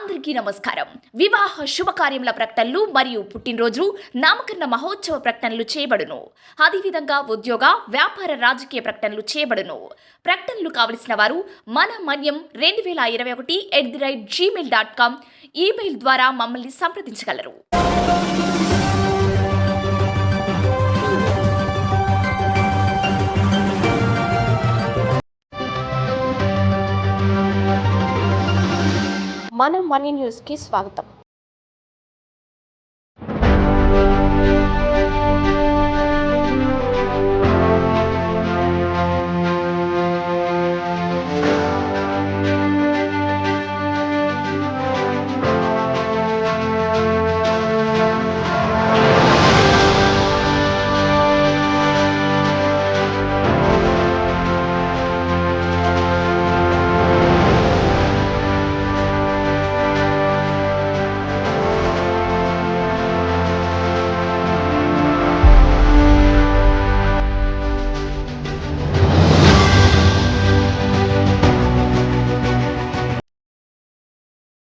అందరికీ నమస్కారం. వివాహ శుభకార్యముల ప్రకటనలు మరియు పుట్టినరోజు నామకరణ మహోత్సవ ప్రకటనలు చేయబడును. అదేవిధంగా ఉద్యోగ వ్యాపార రాజకీయ ప్రకటనలు చేయబడును. ప్రకటనలు కావలసిన వారు మన మన్యం 2021@gmail.com ఈమెయిల్ ద్వారా మమ్మల్ని సంప్రదించగలరు. మనం మనీ న్యూస్కి స్వాగతం.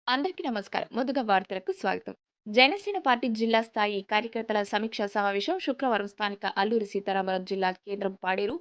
అందరికీ నమస్కారం. ముందుగా వార్తలకు స్వాగతం. జనసేన పార్టీ జిల్లా స్థాయి కార్యకర్తల సమీక్షా సమావేశం శుక్రవారం స్థానిక అల్లూరి సీతారామరాజు జిల్లా కేంద్రం పాడేరు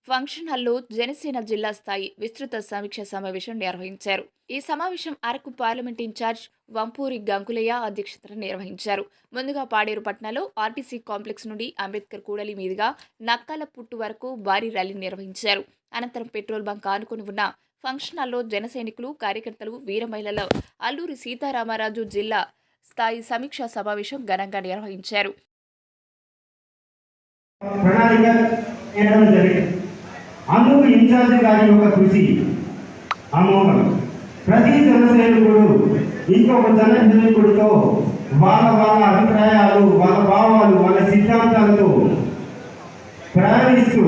ఫంక్షన్ హాల్లో జనసేన జిల్లా స్థాయి విస్తృత సమీక్షా సమావేశం నిర్వహించారు. ఈ సమావేశం అరకు పార్లమెంట్ ఇన్ఛార్జ్ వంపూరి గంగులయ్య అధ్యక్షతన నిర్వహించారు. ముందుగా పాడేరు పట్టణంలో ఆర్టీసీ కాంప్లెక్స్ నుండి అంబేద్కర్ కూడలి మీదుగా నక్కాల పుట్టు వరకు భారీ ర్యాలీ నిర్వహించారు. అనంతరం పెట్రోల్ బంక్ ఆనుకుని ఉన్న ఫంక్షన్ హాల్లో జన సైనికులు, కార్యకర్తలు, వీర మహిళల అల్లూరి సీతారామరాజు జిల్లా స్థాయి సమీక్షా సమావేశం ఘనంగా నిర్వహించారు. అందుకు ఇన్ఛార్జి గారి యొక్క కృషి అమోఘం. ప్రతి జన సైనికుడు ఇంకొక జన సైనికుడితో వాళ్ళ అభిప్రాయాలు, వాళ్ళ భావాలు, వాళ్ళ సిద్ధాంతాలతో ప్రయాణిస్తూ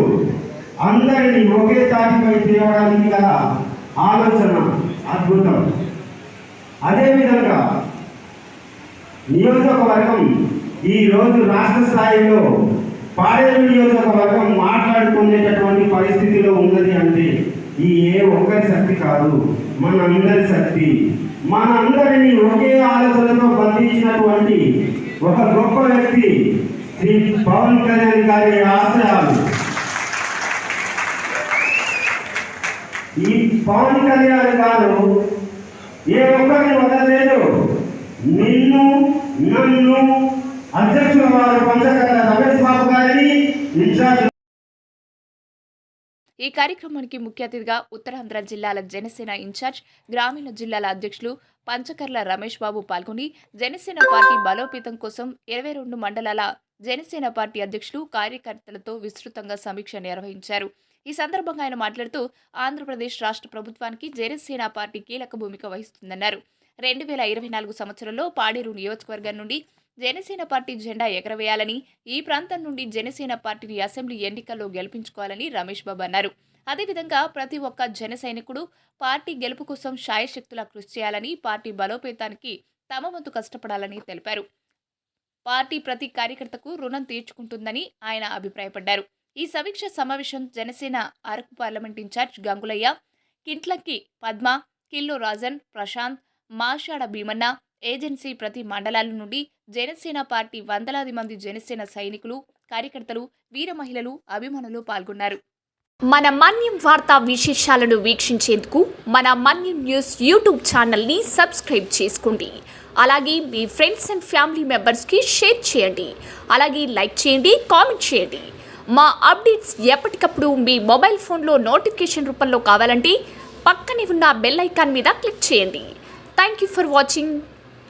అందరినీ ఒకే తాటిపై తేవడానికి గల ఆలోచన అద్భుతం. అదేవిధంగా నియోజకవర్గం ఈరోజు రాష్ట్ర స్థాయిలో పాడేరు నియోజకవర్గం మాట్లాడుకునేటటువంటి పరిస్థితిలో ఉన్నది అంటే ఈ ఏ ఒక్కరి శక్తి కాదు, మన అందరి శక్తి. మన అందరినీ ఒకే ఆలోచనతో బంధించినటువంటి ఒక గొప్ప వ్యక్తి శ్రీ పవన్ కళ్యాణ్ గారి ఆశయాలు. ఈ పవన్ కళ్యాణ్ గారు ఏ ఒక్కరిని వదలలేదు. నిన్ను, నన్ను, అధ్యక్షుల వారు పంచకర్ల రమేష్ బాబు గారిని ఇన్ఛార్జ్. ఈ కార్యక్రమానికి ముఖ్య అతిథిగా ఉత్తరాంధ్ర జిల్లాల జనసేన ఇన్ఛార్జ్, గ్రామీణ జిల్లాల అధ్యక్షులు పంచకర్ల రమేష్ బాబు పాల్గొని జనసేన పార్టీ బలోపేతం కోసం 22 మండలాల జనసేన పార్టీ అధ్యక్షులు, కార్యకర్తలతో విస్తృతంగా సమీక్ష నిర్వహించారు. ఈ సందర్భంగా ఆయన మాట్లాడుతూ ఆంధ్రప్రదేశ్ రాష్ట్ర ప్రభుత్వానికి జనసేన పార్టీ కీలక భూమిక వహిస్తుందన్నారు. 2024 సంవత్సరంలో పాడేరు నియోజకవర్గం నుండి జనసేన పార్టీ జెండా ఎగరవేయాలని, ఈ ప్రాంతం నుండి జనసేన పార్టీని అసెంబ్లీ ఎన్నికల్లో గెలిపించుకోవాలని రమేష్ బాబు అన్నారు. అదేవిధంగా ప్రతి ఒక్క జన సైనికుడు పార్టీ గెలుపు కోసం శాయశక్తులా కృషి చేయాలని, పార్టీ బలోపేతానికి తమ వంతు కష్టపడాలని తెలిపారు. పార్టీ ప్రతి కార్యకర్తకు రుణం తీర్చుకుంటుందని ఆయన అభిప్రాయపడ్డారు. ఈ సమీక్ష సమావేశం Janasena Araku parliament incharge Gangulaiah, కింట్లకి Padma, కిల్లో Rajan, Prashanth, మాషాడ Bhimanna, agency ప్రతి మండలాల నుండి జనసేన పార్టీ వందలాది మంది జనసేన సైనికులు, కార్యకర్తలు, వీర మహిళలు, అభిమానులు పాల్గొన్నారు. మన మన్యం వార్తా విశేషాలను వీక్షించేందుకు మన మన్యం న్యూస్ యూట్యూబ్ ఛానల్ని సబ్స్క్రైబ్ చేసుకోండి. అలాగే మీ ఫ్రెండ్స్ అండ్ ఫ్యామిలీ మెంబర్స్కి షేర్ చేయండి. అలాగే లైక్ చేయండి, కామెంట్ చేయండి. మా అప్డేట్స్ ఎప్పటికప్పుడు మీ మొబైల్ ఫోన్లో నోటిఫికేషన్ రూపంలో కావాలంటే పక్కనే ఉన్న బెల్ ఐకాన్ మీద క్లిక్ చేయండి. Thank you for watching.